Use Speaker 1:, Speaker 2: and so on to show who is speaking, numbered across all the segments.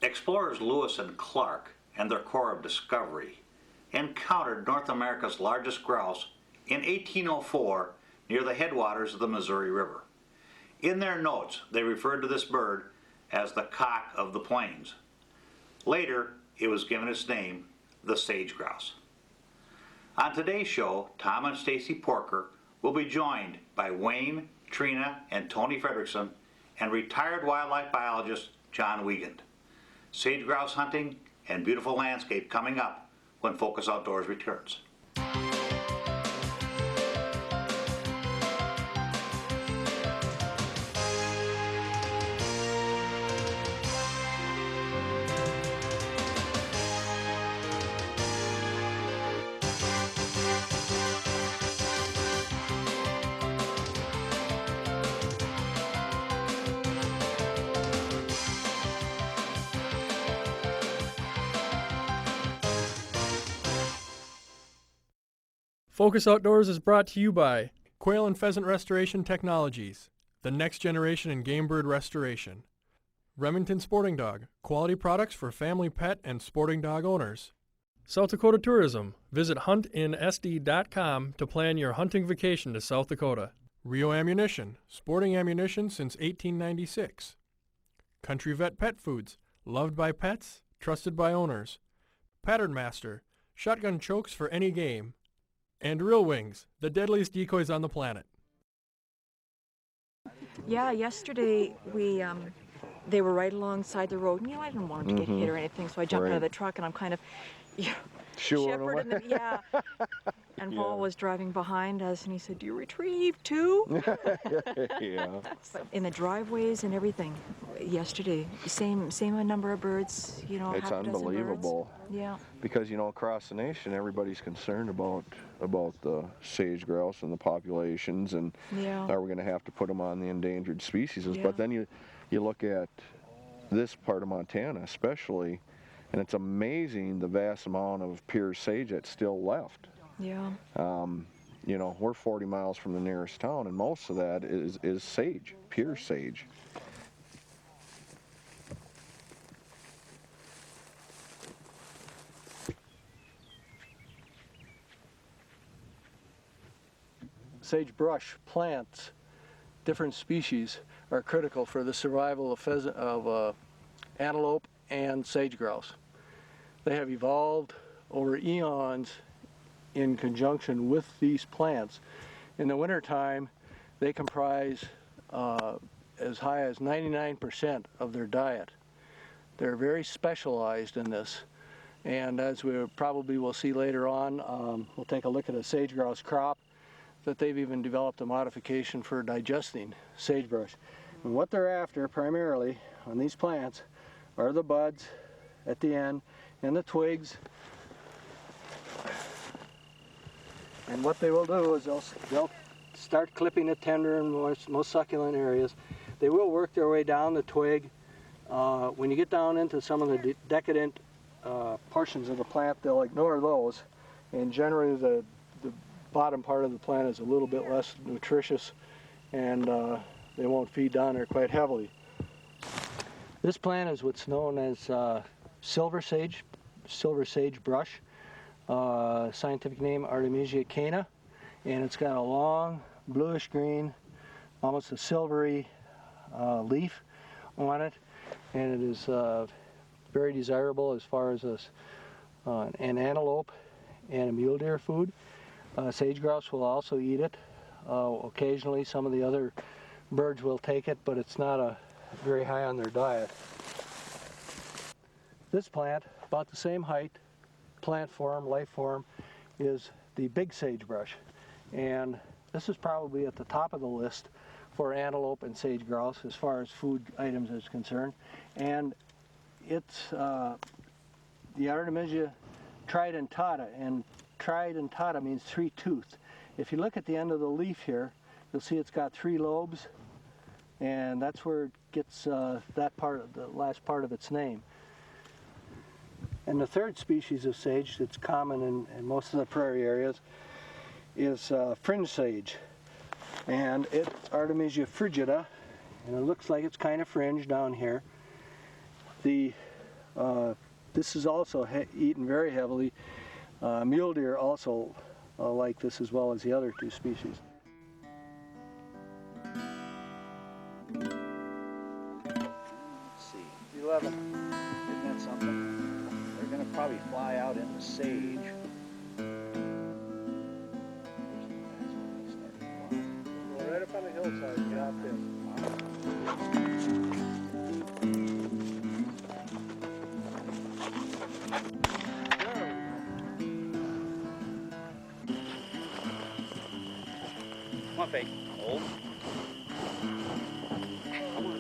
Speaker 1: Explorers Lewis and Clark and their Corps of Discovery encountered North America's largest grouse in 1804 near the headwaters of the Missouri River. In their notes, they referred to this bird as the cock of the plains. Later, it was given its name, the sage grouse. On today's show, Tom and Stacy Porker will be joined by Wayne, Trina, and Tony Fredrickson and retired wildlife biologist John Wiegand. Sage grouse hunting and beautiful landscape coming up when Focus Outdoors returns.
Speaker 2: Focus Outdoors is brought to you by Quail and Pheasant Restoration Technologies, the next generation in game bird restoration. Remington Sporting Dog, quality products for family pet and sporting dog owners. South Dakota Tourism, visit huntinsd.com to plan your hunting vacation to South Dakota. Rio Ammunition, sporting ammunition since 1896. Country Vet Pet Foods, loved by pets, trusted by owners. Pattern Master, shotgun chokes for any game. And Real Wings, the deadliest decoys on the planet.
Speaker 3: Yeah, yesterday they were right alongside the road. And, I didn't want them to get hit or anything, so I jumped out of the truck and I'm kind of shepherding them. Yeah. And Paul was driving behind us and he said, "Do you retrieve too?"
Speaker 4: Yeah.
Speaker 3: In the driveways and everything yesterday, same number of birds,
Speaker 4: It's
Speaker 3: half a dozen
Speaker 4: unbelievable.
Speaker 3: birds. Yeah.
Speaker 4: Because, across the nation, everybody's concerned about the sage grouse and the populations, and are we going to have to put them on the endangered species list?
Speaker 3: Yeah.
Speaker 4: But then you look at this part of Montana especially, and it's amazing the vast amount of pure sage that's still left.
Speaker 3: Yeah.
Speaker 4: We're 40 miles from the nearest town, and most of that is sage, pure sage.
Speaker 5: Sagebrush plants, different species, are critical for the survival of antelope and sage grouse. They have evolved over eons in conjunction with these plants. In the wintertime, they comprise as high as 99% of their diet. They're very specialized in this. And as we probably will see later on, we'll take a look at a sage grouse crop that they've even developed a modification for digesting sagebrush. And what they're after primarily on these plants are the buds at the end and the twigs. And what they will do is they'll start clipping the tender and most succulent areas. They will work their way down the twig. When you get down into some of the decadent portions of the plant, they'll ignore those. And generally the bottom part of the plant is a little bit less nutritious, and they won't feed down there quite heavily. This plant is what's known as silver sage brush. Scientific name Artemisia cana, and it's got a long bluish green, almost a silvery leaf on it, and it is very desirable as far as an antelope and a mule deer food. Sage grouse will also eat it. Occasionally some of the other birds will take it, but it's not very high on their diet. This plant, about the same height, plant form, life form, is the big sagebrush. And this is probably at the top of the list for antelope and sage grouse as far as food items is concerned. And it's the Artemisia tridentata, and tridentata means three-toothed. If you look at the end of the leaf here, you'll see it's got three lobes, and that's where it gets that part, the last part of its name. And the third species of sage that's common in most of the prairie areas is fringe sage, and it's Artemisia frigida, and it looks like it's kind of fringed down here. The This is also eaten very heavily. Mule deer also like this as well as the other two species.
Speaker 6: Let's see, 11. Isn't that something? They're going to probably fly out in the sage.
Speaker 5: Well, right up on the hillside, get out there.
Speaker 6: Come on, Fake. Hold. Come on.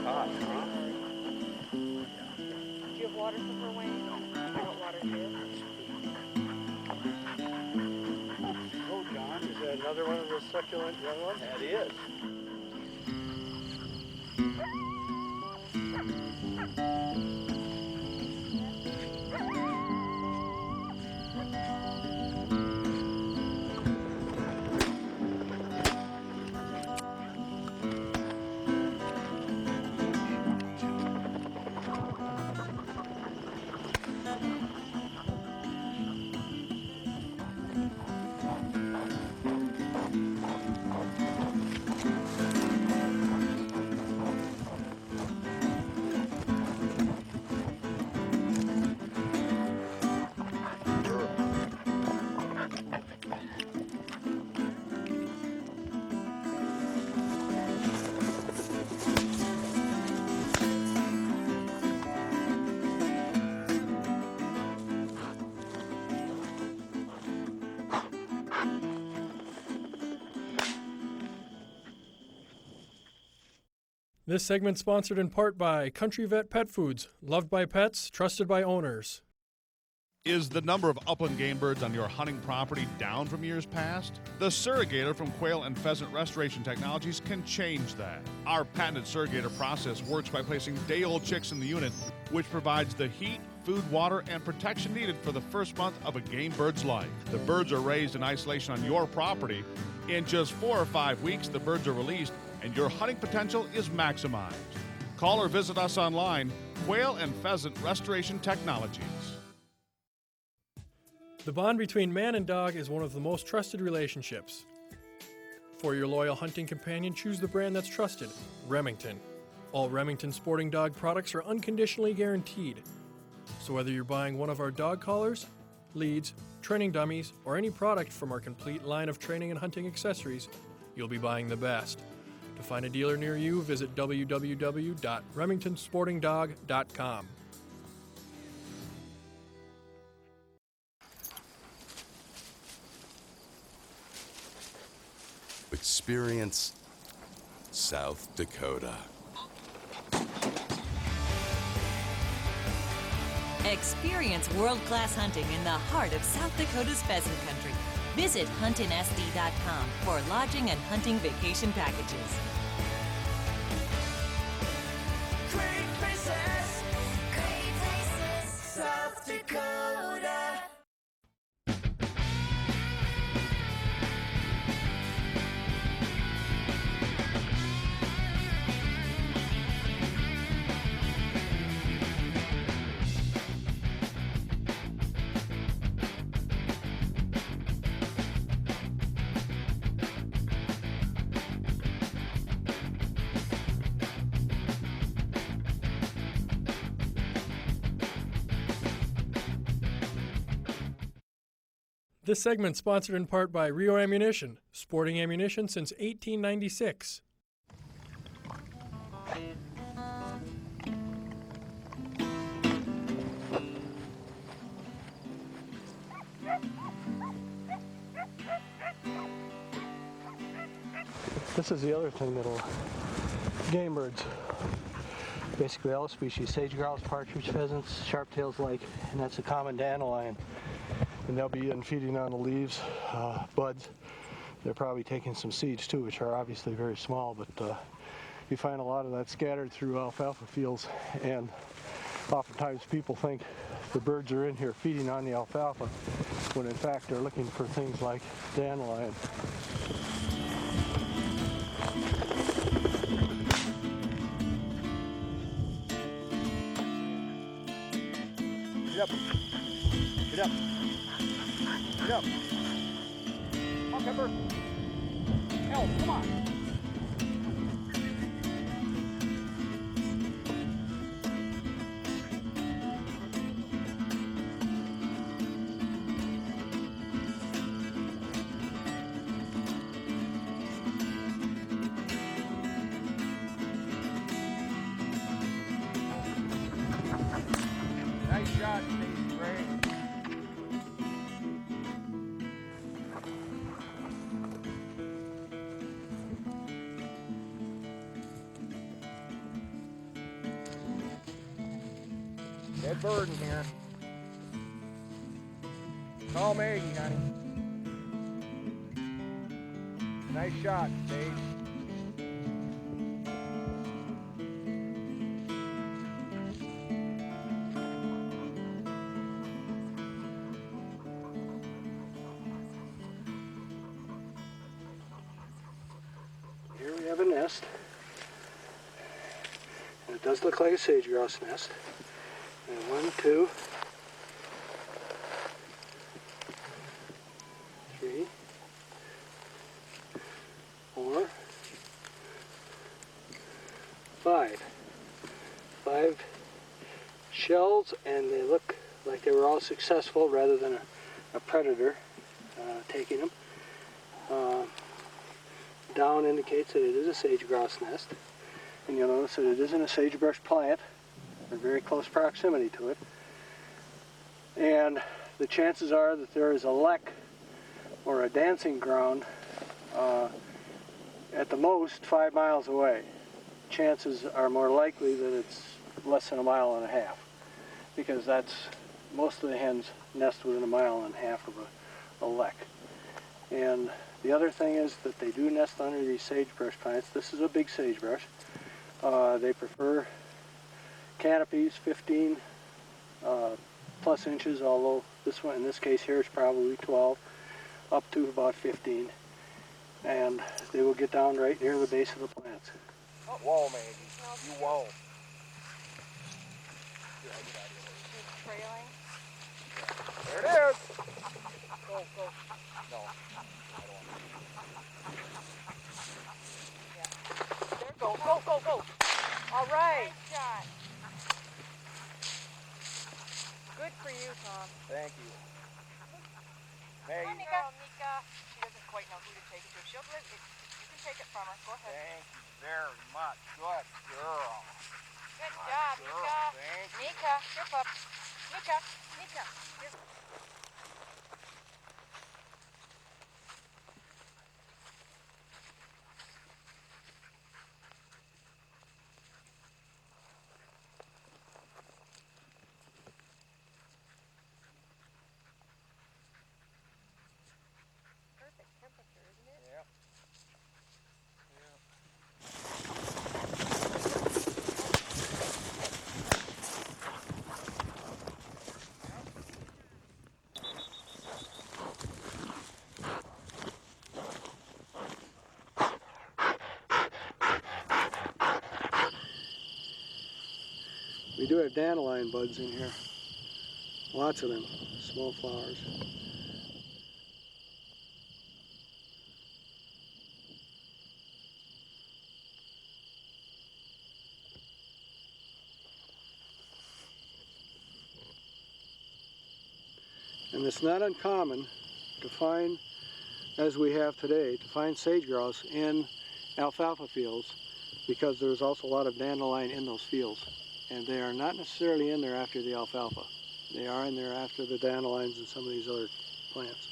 Speaker 6: Hot, huh?
Speaker 3: Do you have water somewhere, Wayne? I got water here.
Speaker 5: Oh, John, is that another one of those succulent young ones?
Speaker 6: That is.
Speaker 2: This segment sponsored in part by Country Vet Pet Foods, loved by pets, trusted by owners.
Speaker 7: Is the number of upland game birds on your hunting property down from years past? The Surrogator from Quail and Pheasant Restoration Technologies can change that. Our patented Surrogator process works by placing day-old chicks in the unit, which provides the heat, food, water, and protection needed for the first month of a game bird's life. The birds are raised in isolation on your property. In just 4 or 5 weeks, the birds are released and your hunting potential is maximized. Call or visit us online, Quail and Pheasant Restoration Technologies.
Speaker 2: The bond between man and dog is one of the most trusted relationships. For your loyal hunting companion, choose the brand that's trusted, Remington. All Remington sporting dog products are unconditionally guaranteed. So whether you're buying one of our dog collars, leads, training dummies, or any product from our complete line of training and hunting accessories, you'll be buying the best. To find a dealer near you, visit www.remingtonsportingdog.com.
Speaker 8: Experience South Dakota.
Speaker 9: Experience world-class hunting in the heart of South Dakota's pheasant country. Visit huntinsd.com for lodging and hunting vacation packages.
Speaker 10: Great places, South Dakota.
Speaker 2: This segment sponsored in part by Rio Ammunition, sporting ammunition since 1896.
Speaker 5: This is the other thing that'll game birds. Basically all species, sage grouse, partridge, pheasants, sharp-tails like, and that's a common dandelion. And they'll be feeding on the leaves, buds. They're probably taking some seeds too, which are obviously very small, but you find a lot of that scattered through alfalfa fields, and oftentimes people think the birds are in here feeding on the alfalfa, when in fact they're looking for things like dandelion.
Speaker 4: Get up. Get up. Get up. Come on, Pepper. Elf, come on. Nice shot, Steve. Great. Dead bird in here. Call Maggie, honey. Nice shot, Dave.
Speaker 5: Here we have a nest. And it does look like a sage grouse nest. And 1, 2, 3, 4, 5. 5 shells, and they look like they were all successful rather than a predator taking them. Down indicates that it is a sage grouse nest, and you'll notice that it isn't a sagebrush plant. Or very close proximity to it, and the chances are that there is a lek or a dancing ground at the most 5 miles away. Chances are more likely that it's less than 1.5 miles, because that's most of the hens nest within 1.5 miles of a lek. And the other thing is that they do nest under these sagebrush plants. This is a big sagebrush. They prefer canopies 15 plus inches, although this one in this case here is probably 12 up to about 15, and they will get down right near the base of the plants.
Speaker 4: Whoa, Maggie. You whoa.
Speaker 3: She's trailing.
Speaker 4: There it is.
Speaker 3: Go, go.
Speaker 4: No.
Speaker 3: There, go, go, go, go. All right. Nice shot. Good for you, Tom.
Speaker 4: Thank you.
Speaker 3: Hey,
Speaker 4: Maggie.
Speaker 3: Nika. She doesn't quite know who to take it to. She'll live it. You can take it from her. Go ahead.
Speaker 4: Thank you very much. Good girl.
Speaker 3: Good job,
Speaker 4: girl.
Speaker 3: Nika.
Speaker 4: Thank you.
Speaker 3: Nika, here, pup. Nika, Nika. Here. Perfect temperature, isn't it?
Speaker 4: Yep.
Speaker 5: We do have dandelion buds in here. Lots of them, small flowers. And it's not uncommon to find, as we have today, to find sage grouse in alfalfa fields, because there's also a lot of dandelion in those fields. And they are not necessarily in there after the alfalfa. They are in there after the dandelions and some of these other plants.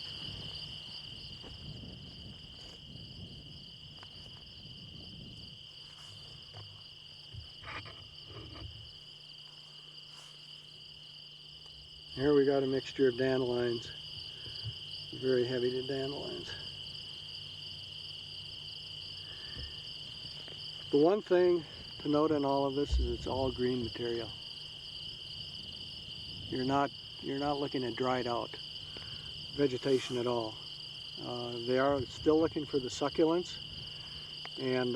Speaker 5: Here we got a mixture of dandelions, very heavy to dandelions. The one thing to note in all of this is it's all green material. You're not looking at dried out vegetation at all. They are still looking for the succulents, and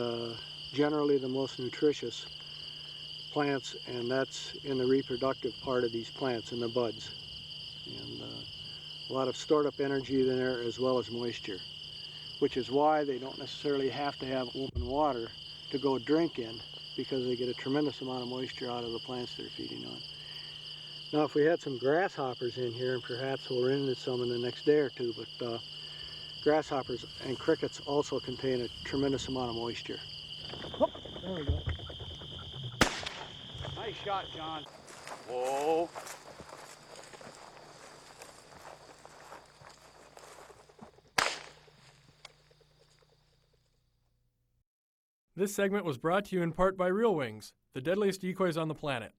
Speaker 5: generally the most nutritious plants, and that's in the reproductive part of these plants, in the buds. And a lot of stored up energy there as well as moisture, which is why they don't necessarily have to have open water to go drink in, because they get a tremendous amount of moisture out of the plants they're feeding on. Now if we had some grasshoppers in here, and perhaps we'll run into some in the next day or two, but grasshoppers and crickets also contain a tremendous amount of moisture.
Speaker 6: Whoop, there we go. Nice shot, John. Whoa.
Speaker 2: This segment was brought to you in part by Real Wings, the deadliest decoys on the planet.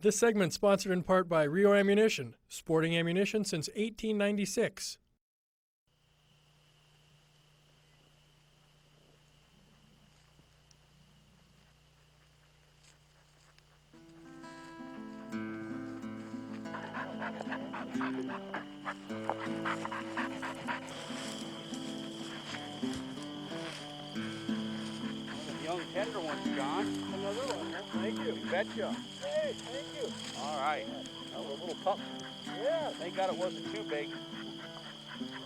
Speaker 2: This segment sponsored in part by Rio Ammunition, sporting ammunition since 1896.
Speaker 6: Young tender ones, John. Another one, huh? Thank you. You betcha. Hey, thank you. All right. That was a little pup. Yeah. Thank God it wasn't too big.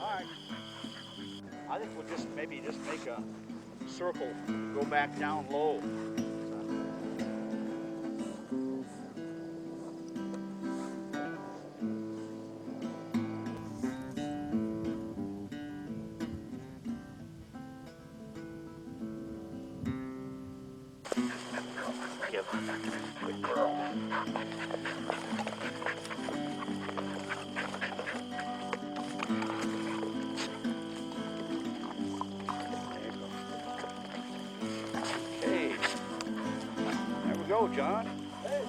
Speaker 6: All right. I think we'll just maybe just make a circle, go back down low. Good girl. Okay. There we go, John. Hey.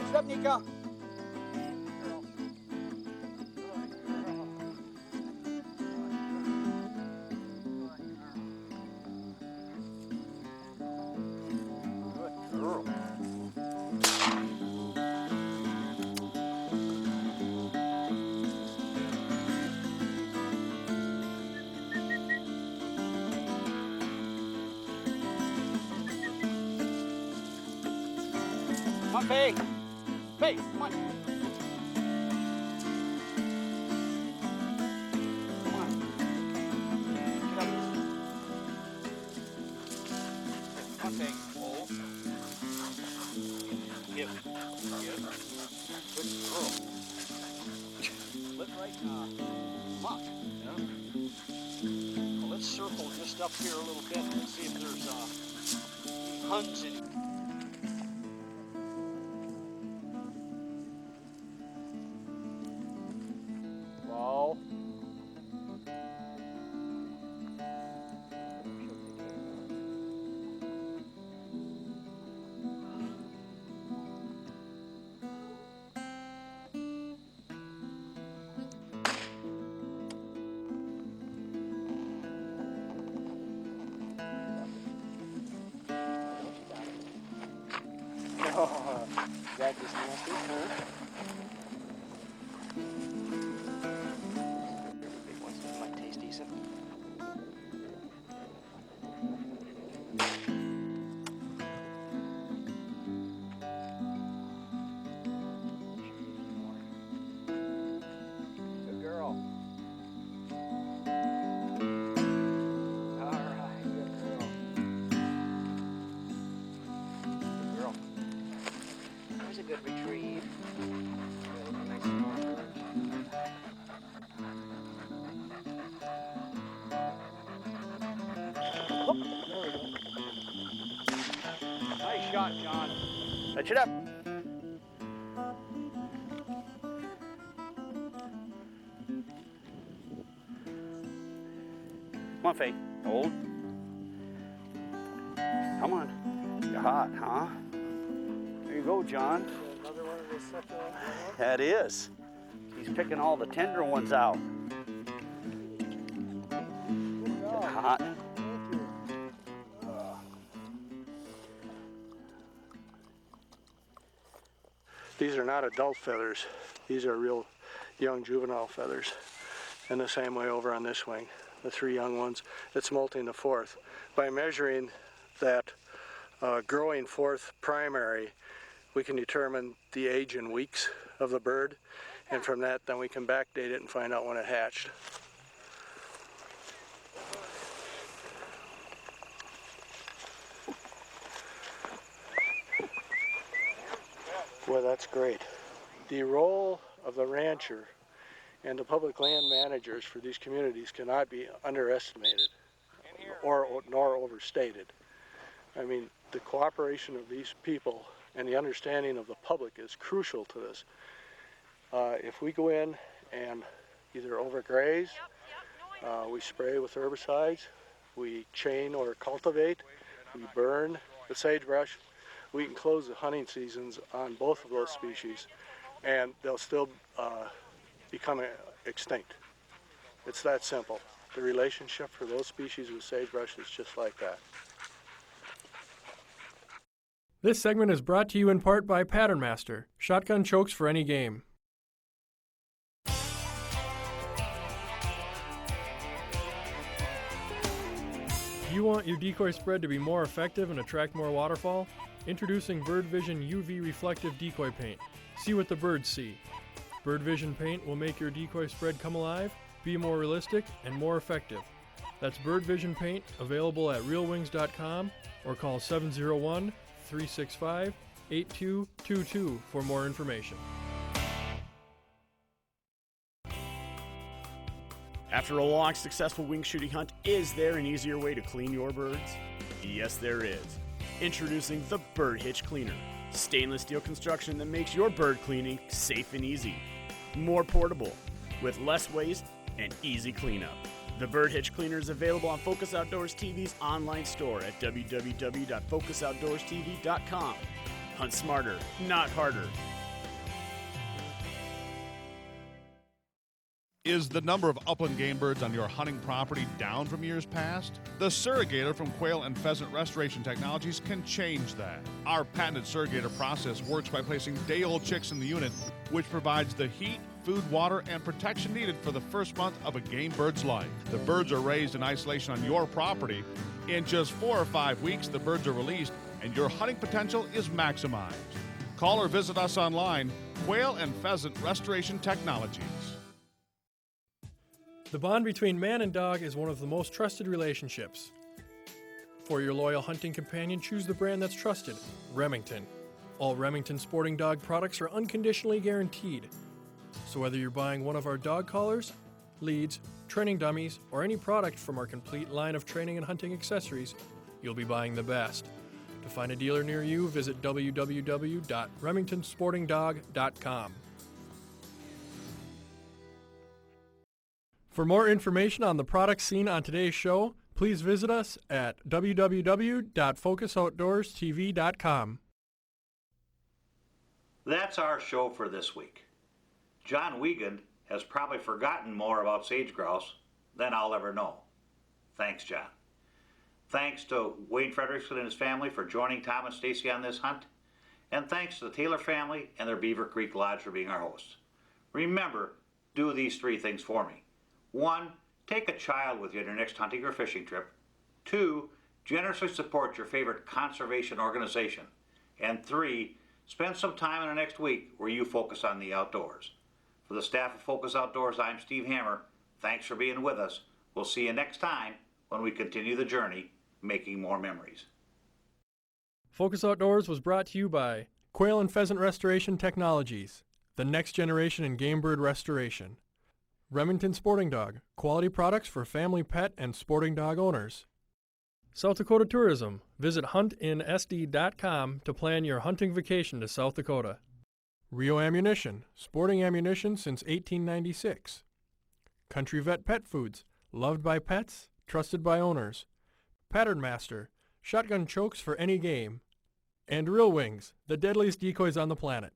Speaker 6: What's up, Nika? Good girl. on, Faye. Faye, come on. Come on. Get up. Come on, Faye. Hold. Give. Good girl. Let's right, come on. Yeah. Well, let's circle just up here a little bit and see if there's huns in. Wow. Oh, that is nasty, huh? Big ones might taste decent. Good girl. All right, good girl. Good girl. There's a good retrieve. Nice small bird. Oh, there we go. Nice shot, John. Touch it up. Come on, Faye. Hold. Come on. You're hot, huh? There you go, John.
Speaker 5: Another one of those succulent ones?
Speaker 6: That is. He's picking all the tender ones out. Get hot.
Speaker 5: These are not adult feathers. These are real young juvenile feathers. And the same way over on this wing. The 3 young ones, it's molting the 4th. By measuring that growing 4th primary, we can determine the age in weeks of the bird, and from that then we can backdate it and find out when it hatched. Well, that's great. The role of the rancher and the public land managers for these communities cannot be underestimated nor overstated. I mean, the cooperation of these people and the understanding of the public is crucial to this. If we go in and either overgraze, we spray with herbicides, we chain or cultivate, we burn the sagebrush, we can close the hunting seasons on both of those species and they'll still become extinct. It's that simple. The relationship for those species with sagebrush is just like that.
Speaker 2: This segment is brought to you in part by Pattern Master, shotgun chokes for any game. You want your decoy spread to be more effective and attract more waterfall? Introducing Bird Vision UV Reflective Decoy Paint. See what the birds see. Bird Vision paint will make your decoy spread come alive, be more realistic, and more effective. That's Bird Vision paint, available at realwings.com or call 701-365-8222 for more information.
Speaker 11: After a long, successful wing shooting hunt, is there an easier way to clean your birds? Yes, there is. Introducing the Bird Hitch Cleaner. Stainless steel construction that makes your bird cleaning safe and easy. More portable, with less waste and easy cleanup. The Bird Hitch Cleaner is available on Focus Outdoors TV's online store at www.focusoutdoorstv.com. Hunt smarter, not harder.
Speaker 7: Is the number of upland game birds on your hunting property down from years past? The Surrogator from Quail and Pheasant Restoration Technologies can change that. Our patented Surrogator process works by placing day-old chicks in the unit, which provides the heat, food, water, and protection needed for the first month of a game bird's life. The birds are raised in isolation on your property. In just 4 or 5 weeks, the birds are released, and your hunting potential is maximized. Call or visit us online, Quail and Pheasant Restoration Technologies.
Speaker 2: The bond between man and dog is one of the most trusted relationships. For your loyal hunting companion, choose the brand that's trusted, Remington. All Remington sporting dog products are unconditionally guaranteed. So whether you're buying one of our dog collars, leads, training dummies, or any product from our complete line of training and hunting accessories, you'll be buying the best. To find a dealer near you, visit www.remingtonsportingdog.com. For more information on the products seen on today's show, please visit us at www.focusoutdoorstv.com.
Speaker 1: That's our show for this week. John Wiegand has probably forgotten more about sage grouse than I'll ever know. Thanks, John. Thanks to Wayne Frederickson and his family for joining Tom and Stacy on this hunt. And thanks to the Taylor family and their Beaver Creek Lodge for being our hosts. Remember, do these 3 things for me. 1, take a child with you on your next hunting or fishing trip. 2, generously support your favorite conservation organization. And 3, spend some time in the next week where you focus on the outdoors. For the staff of Focus Outdoors, I'm Steve Hammer. Thanks for being with us. We'll see you next time when we continue the journey, making more memories.
Speaker 2: Focus Outdoors was brought to you by Quail and Pheasant Restoration Technologies, the next generation in game bird restoration. Remington Sporting Dog, quality products for family pet and sporting dog owners. South Dakota Tourism. Visit huntinsd.com to plan your hunting vacation to South Dakota. Rio Ammunition, sporting ammunition since 1896. Country Vet Pet Foods, loved by pets, trusted by owners. Pattern Master, shotgun chokes for any game. And Real Wings, the deadliest decoys on the planet.